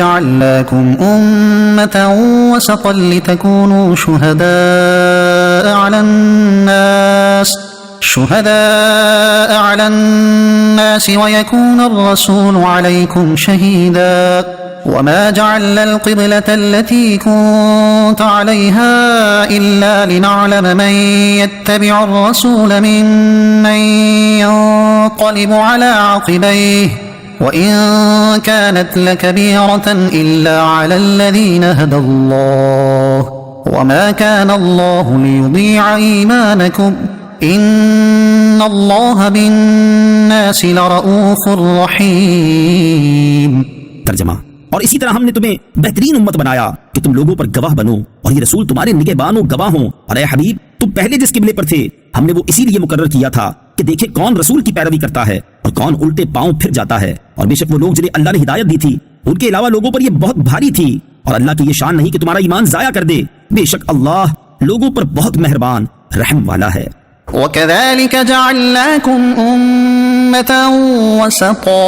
جعلناكم أمة وسطا لتكونوا شهداء على الناس ويكون الرسول عليكم شهيدا وما جعلنا القبلة التي كنت عليها إلا لنعلم من يتبع الرسول ممن ينقلب على عقبيه وإن كانت لكبيرة إلا على الذين هدى الله وما كان الله ليضيع إيمانكم إن الله بالناس لرؤوف رحيم۔ ترجمہ: اور اسی طرح ہم نے تمہیں بہترین امت بنایا کہ تم لوگوں پر گواہ بنو اور یہ رسول تمہارے نگہبان و گواہ ہوں۔ اور اے حبیب، تم پہلے جس قبلے پر تھے ہم نے وہ اسی لیے مقرر کیا تھا کہ دیکھے کون رسول کی پیروی کرتا ہے اور کون الٹے پاؤں پھر جاتا ہے۔ اور بے شک وہ لوگ جنہیں اللہ نے ہدایت دی تھی ان کے علاوہ لوگوں پر یہ بہت بھاری تھی، اور اللہ کی یہ شان نہیں کہ تمہارا ایمان ضائع کر دے۔ بے شک اللہ لوگوں پر بہت مہربان رحم والا ہے۔ وَكَذَلِكَ جَعَلْنَاكُمْ أُمَّةً وَسَطًا،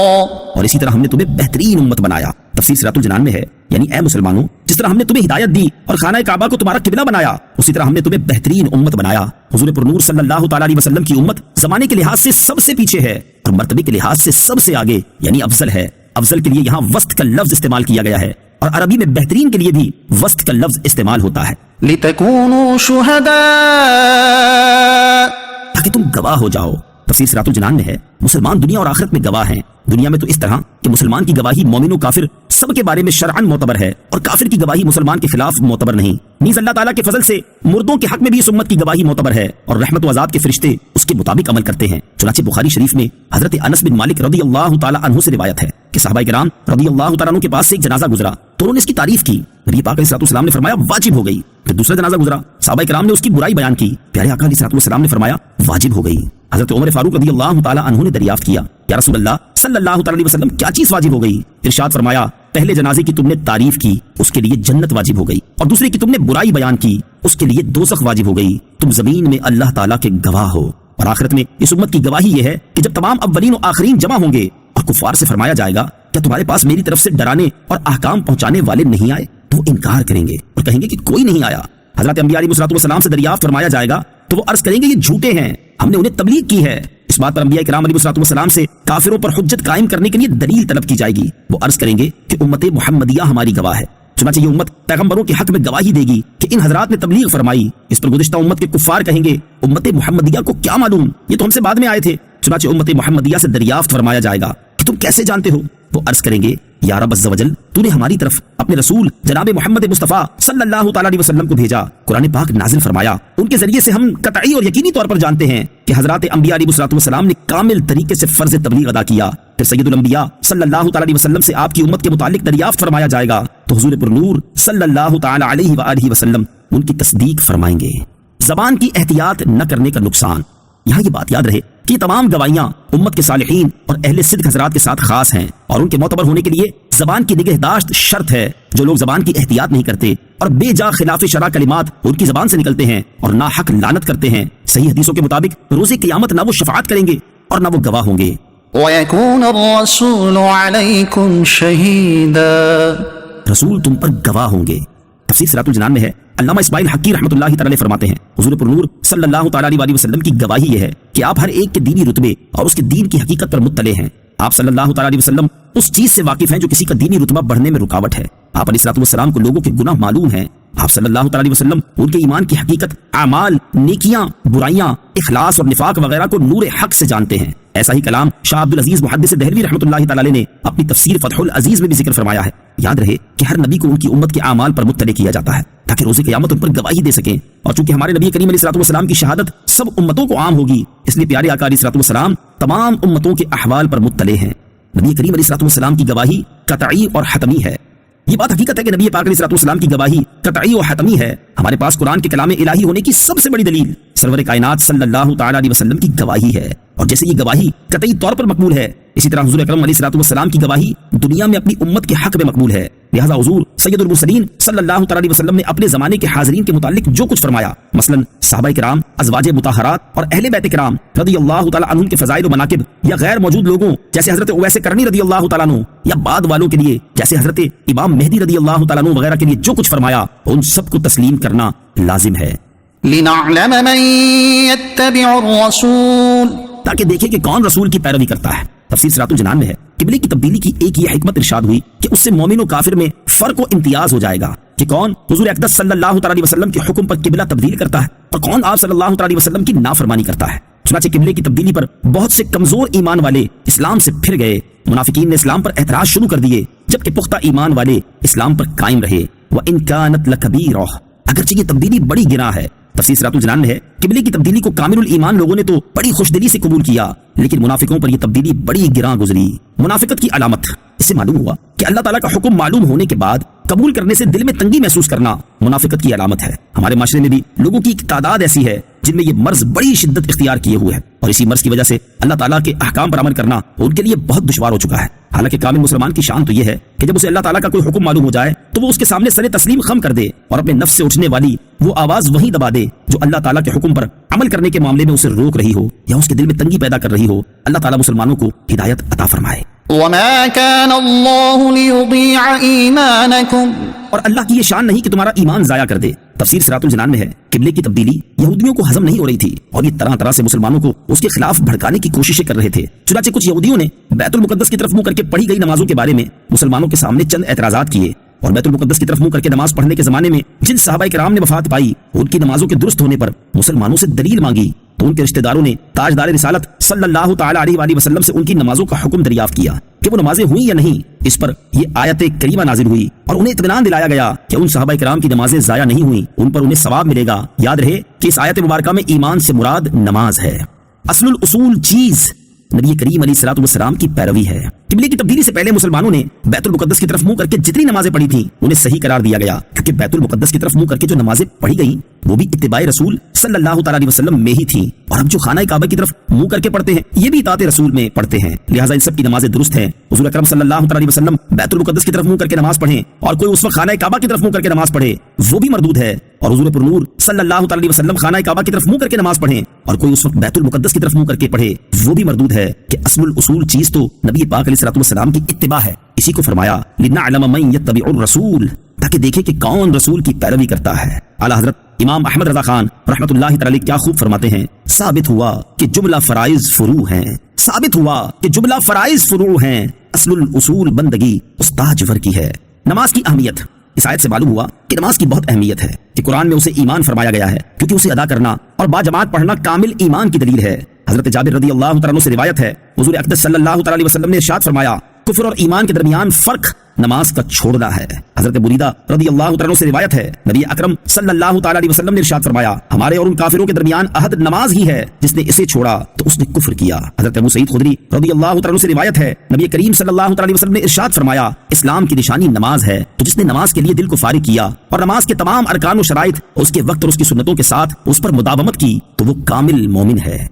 اور اسی طرح ہم نے تمہیں بہترین امت بنایا۔ تفسیر سورۃ الجنان میں ہے، یعنی اے مسلمانوں، جس طرح ہم نے تمہیں ہدایت دی اور خانہ کعبہ کو تمہارا قبلہ بنایا، اسی طرح ہم نے تمہیں بہترین امت بنایا۔ حضور پر نور صلی اللہ تعالیٰ علیہ وسلم کی امت زمانے کے لحاظ سے سب سے پیچھے ہے اور مرتبے کے لحاظ سے سب سے آگے، یعنی افضل ہے۔ افضل کے لیے یہاں وسط کا لفظ استعمال کیا گیا ہے، اور عربی میں بہترین کے لیے بھی وسط کا لفظ استعمال ہوتا ہے، لِتَكُونُوا شُهَدَاءَ، تاکہ تم گواہ ہو جاؤ۔ تفسیر سورۃ الجنان میں ہے، مسلمان دنیا اور آخرت میں گواہ ہیں۔ دنیا میں تو اس طرح کہ مسلمان کی گواہی مومن و کافر سب کے بارے میں شرعاً معتبر ہے، اور کافر کی گواہی مسلمان کے خلاف معتبر نہیں۔ نیز اللہ تعالیٰ کے فضل سے مردوں کے حق میں بھی اس امت کی گواہی معتبر ہے، اور رحمت و عذاب کے فرشتے اس کے مطابق عمل کرتے ہیں۔ چنانچہ بخاری شریف میں حضرت انس بن مالک رضی اللہ تعالیٰ عنہ سے روایت ہے کہ صحابہ کرام رضی اللہ تعالیٰ عنہ کے پاس سے ایک جنازہ گزرا تو انہوں نے اس کی تعریف کی۔ نبی پاک علیہ السلام نے فرمایا واجب ہو گئی۔ پھر دوسرا جنازہ گزرا، صحابہ کرام نے اس کی برائی بیان کی، پیارے آقا علیہ السلام نے فرمایا واجب ہو گئی۔ حضرت عمر فاروق رضی اللہ تعالیٰ عنہ نے دریافت کیا، یا رسول اللہ صلی اللہ تعالیٰ علیہ وسلم کیا چیز واجب ہو گئی؟ ارشاد فرمایا پہلے جنازے کی تم نے تعریف کی، اس کے لیے جنت واجب ہو گئی، اور دوسرے کی تم نے برائی بیان کی، اس کے لیے دوزخ واجب ہو گئی۔ تم زمین میں اللہ تعالیٰ کے گواہ ہو۔ اور آخرت میں اس امت کی گواہی یہ ہے کہ جب تمام اولین و آخرین جمع ہوں گے اور کفار سے فرمایا جائے گا کیا تمہارے پاس میری طرف سے ڈرانے اور احکام پہنچانے والے نہیں آئے؟ تو وہ انکار کریں گے اور کہیں گے کہ کوئی نہیں آیا۔ حضرت انبیاء علیہ السلام سے دریافت فرمایا جائے گا تو وہ عرض کریں گے یہ جھوٹے ہیں، ہم نے انہیں تبلیغ کی ہے۔ اس بات پر انبیاء کرام علیہ السلام سے کافروں پر حجت قائم کرنے کے لیے دلیل طلب کی جائے گی۔ وہ عرض کریں گے کہ امت محمدیہ ہماری گواہ ہے۔ چنانچہ یہ امت پیغمبروں کے حق میں گواہی دے گی کہ ان حضرات نے تبلیغ فرمائی۔ اس پر گزشتہ امت کے کفار کہیں گے امت محمدیہ کو کیا معلوم، یہ تو ہم سے بعد میں آئے تھے۔ چنانچہ امت محمدیہ سے دریافت فرمایا جائے گا کہ تم کیسے جانتے ہو؟ وہ عرض کریں گے یا رب عز و جل، تو نے ہماری طرف اپنے رسول جناب محمد مصطفیٰ صلی اللہ تعالیٰ علیہ وسلم کو بھیجا، قرآن پاک نازل فرمایا، ان کے ذریعے سے ہم قطعی اور یقینی طور پر جانتے ہیں کہ حضرات انبیاء علیہ السلام نے کامل طریقے سے فرض تبلیغ ادا کیا۔ پھر سید الانبیاء صلی اللہ تعالیٰ علیہ وسلم سے آپ کی امت کے متعلق دریافت فرمایا جائے گا تو حضور پر نور صلی اللہ تعالیٰ علیہ وآلہ وسلم ان کی تصدیق فرمائیں گے۔ زبان کی احتیاط نہ کرنے کا نقصان۔ یہاں یہ بات یاد رہے کہ تمام گواہیاں امت کے صالحین اور اہل صدق حضرات کے ساتھ خاص ہیں، اور ان کے معتبر ہونے کے لیے زبان کی نگہداشت شرط ہے۔ جو لوگ زبان کی احتیاط نہیں کرتے اور بے جا خلاف شرع کلمات ان کی زبان سے نکلتے ہیں اور ناحق لعنت کرتے ہیں، صحیح حدیثوں کے مطابق روز قیامت نہ وہ شفاعت کریں گے اور نہ وہ گواہ ہوں گے۔ وَيَكُونَ الرَّسُولُ عَلَيْكُمْ شَهِيدًا، رسول تم پر گواہ ہوں گے۔ تفسیر سورۃ الجنان میں ہے، علامہ اسماعیل حقی رحمۃ اللہ تعالی فرماتے ہیں حضور پر نور صلی اللہ تعالیٰ علیہ وسلم کی گواہی یہ ہے کہ آپ ہر ایک کے دینی رتبے اور اس کے دین کی حقیقت پر مطلع ہیں۔ آپ صلی اللہ تعالیٰ علیہ وسلم اس چیز سے واقف ہیں جو کسی کا دینی رتبہ بڑھنے میں رکاوٹ ہے۔ آپ علیہ السلام کو لوگوں کے گناہ معلوم ہیں۔ آپ صلی اللہ تعالیٰ علیہ وسلم ان کے ایمان کی حقیقت، اعمال، نیکیاں، برائیاں، اخلاص اور نفاق وغیرہ کو نور حق سے جانتے ہیں۔ ایسا ہی کلام شاہ عبد العزیز محدث دہلوی رحمۃ اللہ تعالی نے اپنی تفسیر فتح العزیز میں بھی ذکر فرمایا ہے۔ یاد رہے کہ ہر نبی کو ان کی امت کے اعمال پر مطلع کیا جاتا ہے تاکہ روز قیامت ان پر گواہی دے سکیں، اور چونکہ ہمارے نبی کریم علیہ السلام کی شہادت سب امتوں کو عام ہوگی، اس لیے پیارے آقا علیہ السلام تمام امتوں کے احوال پر مطلع ہیں۔ نبی کریم علیہ السلام کی گواہی قطعی اور حتمی ہے۔ یہ بات حقیقت ہے کہ نبی پاک علیہ السلام کی گواہی قطعی و حتمی ہے۔ ہمارے پاس قرآن کے کلام الہی ہونے کی سب سے بڑی دلیل سرور کائنات صلی اللہ تعالیٰ علیہ وسلم کی گواہی ہے، اور جیسے یہ گواہی قطعی طور پر مقبول ہے، اسی طرح حضور اکرم علیہ السلام کی گواہی دنیا میں اپنی امت کے حق میں مقبول ہے۔ لہٰذا حضور سید المرسلین صلی اللہ تعالی علیہ وسلم نے اپنے زمانے کے حاضرین کے متعلق جو کچھ فرمایا، مثلا صحابہ کرام، ازواج مطہرات اور اہل بیت کرام رضی اللہ تعالی عنہم کے فضائل و مناقب، یا غیر موجود لوگوں جیسے حضرت اویس کرنی رضی اللہ تعالیٰ عنہ، یا بعد والوں کے لیے جیسے حضرت امام مہدی رضی اللہ تعالیٰ عنہ وغیرہ کے لیے جو کچھ فرمایا، ان سب کو تسلیم کرنا لازم ہے، لنعلم من يتبع الرسول، تاکہ دیکھیں کہ کون رسول کی پیروی کرتا ہے۔ تفسیر صراط الجنان میں ہے قبلے کی تبدیلی کی ایک یہ حکمت ارشاد ہوئی کہ اس سے مومن و کافر میں فرق و امتیاز ہو جائے گا کہ کون حضور اقدس صلی اللہ تعالی علیہ وسلم کے حکم پر قبلہ تبدیل کرتا ہے اور کون آپ صلی اللہ تعالی علیہ وسلم کی نافرمانی کرتا ہے۔ چنانچہ قبلے کی تبدیلی پر بہت سے کمزور ایمان والے اسلام سے پھر گئے، منافقین نے اسلام پر اعتراض شروع کر دیے، جبکہ پختہ ایمان والے اسلام پر قائم رہے۔ وَإِن كَانَتْ لَكَبِيرَةٌ، اگرچہ یہ تبدیلی بڑی گناہ ہے۔ تفسیر صراط الجنان میں ہے قبلے کی تبدیلی کو کامل الایمان لوگوں نے تو بڑی خوش دلی سے قبول کیا، لیکن منافقوں پر یہ تبدیلی بڑی گراں گزری۔ منافقت کی علامت، اس سے معلوم ہوا کہ اللہ تعالیٰ کا حکم معلوم ہونے کے بعد قبول کرنے سے دل میں تنگی محسوس کرنا منافقت کی علامت ہے۔ ہمارے معاشرے میں بھی لوگوں کی ایک تعداد ایسی ہے جن میں یہ مرض بڑی شدت اختیار کیے ہوئے ہے، اور اسی مرض کی وجہ سے اللہ تعالیٰ کے احکام پر عمل کرنا ان کے لیے بہت دشوار ہو چکا ہے۔ حالانکہ کامل مسلمان کی شان تو یہ ہے کہ جب اسے اللہ تعالیٰ کا کوئی حکم معلوم ہو جائے تو وہ اس کے سامنے سر تسلیم خم کر دے اور اپنے نفس سے اٹھنے والی وہ آواز وہیں دبا دے جو اللہ تعالیٰ کے حکم پر عمل کرنے کے معاملے میں اسے روک رہی ہو یا اس کے دل میں تنگی پیدا کر رہی ہو۔ اللہ تعالیٰ مسلمانوں کو ہدایت عطا فرمائے۔ وما كان الله ليضيع إيمانكم، اور اللہ کی یہ شان نہیں کہ تمہارا ایمان ضائع کر دے۔ تفسیر صراط الجنان میں ہے قبلے کی تبدیلی یہودیوں کو ہضم نہیں ہو رہی تھی اور یہ طرح طرح سے مسلمانوں کو اس کے خلاف بھڑکانے کی کوششیں کر رہے تھے۔ چنانچہ کچھ یہودیوں نے بیت المقدس کی طرف منہ کر کے پڑھی گئی نمازوں کے بارے میں مسلمانوں کے سامنے چند اعتراضات کیے، اور بیت المقدس کی طرف منہ کر کے نماز پڑھنے کے زمانے میں جن صحابہ کرام نے وفات پائی ان کی نمازوں کے درست ہونے پر مسلمانوں سے دلیل مانگی، تو ان کے رشتہ داروں نے تاجدار رسالت صلی اللہ تعالی علیہ وآلہ وسلم سے ان کی نمازوں کا حکم دریافت کیا کہ وہ نمازیں ہوئیں یا نہیں۔ اس پر یہ آیت کریمہ نازل ہوئی اور انہیں اطمینان دلایا گیا کہ ان صحابہ کرام کی نمازیں ضائع نہیں ہوئیں، ان پر انہیں ثواب ملے گا۔ یاد رہے کہ اس آیت مبارکہ میں ایمان سے مراد نماز ہے۔ اصل الاصول چیز نبی کریم علیہ الصلوۃ والسلام کی پیروی ہے۔ قبلے کی تبدیلی سے پہلے مسلمانوں نے بیت المقدس کی طرف منہ کر کے جتنی نمازیں پڑھی تھیں انہیں صحیح قرار دیا گیا، کیونکہ بیت المقدس کی طرف منہ کر کے جو نمازیں پڑھی گئیں وہ بھی اتباع رسول صلی اللہ تعالی علیہ وسلم میں ہی تھیں، اور ہم جو خانہ کعبہ کی طرف منہ کر کے پڑھتے ہیں یہ بھی اطاعت رسول میں پڑھتے ہیں، لہٰذا ان سب کی نمازیں درست ہیں۔ حضور اکرم صلی اللہ تعالی علیہ وسلم بیت المقدس کی طرف منہ کر کے نماز پڑھیں اور کوئی اس وقت خانہ کعبہ کی طرف منہ کر کے نماز پڑھے وہ بھی مردود ہے، اور حضور پر نور صلی اللہ تعالی علیہ وسلم خانہ کعبہ کی طرف منہ کر کے نماز پڑھیں اور کوئی اس وقت بیت المقدس کی طرف منہ کر کے پڑھے وہ بھی مردود ہے، کہ اصل الاصول چیز تو نبی پاک علیہ الصلوۃ والسلام کی اتباع ہے۔ اسی کو فرمایا لنعلم من یتبع الرسول، تاکہ دیکھیں کہ کون رسول کی پیروی کرتا ہے۔ اعلیٰ حضرت امام احمد رضا خان رحمۃ اللہ تعالی کیا خوب فرماتے ہیں، ثابت ہوا کہ جملہ فرائض فروع ہیں، ثابت ہوا کہ جملہ فرائض فروع ہیں، اصل الاصول بندگی استاج ور کی ہے۔ نماز کی اہمیت، اس آیت سے معلوم ہوا کہ نماز کی بہت اہمیت ہے، کہ قرآن میں اسے ایمان فرمایا گیا ہے کیونکہ اسے ادا کرنا اور با جماعت پڑھنا کامل ایمان کی دلیل ہے۔ حضرت جابر رضی اللہ تعالیٰ عنہ سے روایت ہے حضور اقدس صلی اللہ تعالی علیہ وسلم نے ارشاد فرمایا کفر اور ایمان کے درمیان فرق نماز کا چھوڑنا ہے۔ حضرت بریدہ رضی اللہ تعالیٰ عنہ سے روایت ہے نبی اکرم صلی اللہ تعالی علیہ وسلم نے ارشاد فرمایا ہمارے اور ان کافروں کے درمیان عہد نماز ہی ہے، جس نے اسے چھوڑا تو اس نے کفر کیا۔ حضرت ابو سعید خدری رضی اللہ تعالیٰ عنہ سے روایت ہے نبی کریم صلی اللہ تعالی علیہ وسلم نے ارشاد فرمایا اسلام کی نشانی نماز ہے، تو جس نے نماز کے لیے دل کو فارغ کیا اور نماز کے تمام ارکان و شرائط اس کے وقت اور اس کی سنتوں کے ساتھ اس پر مداومت کی تو وہ کامل مومن ہے۔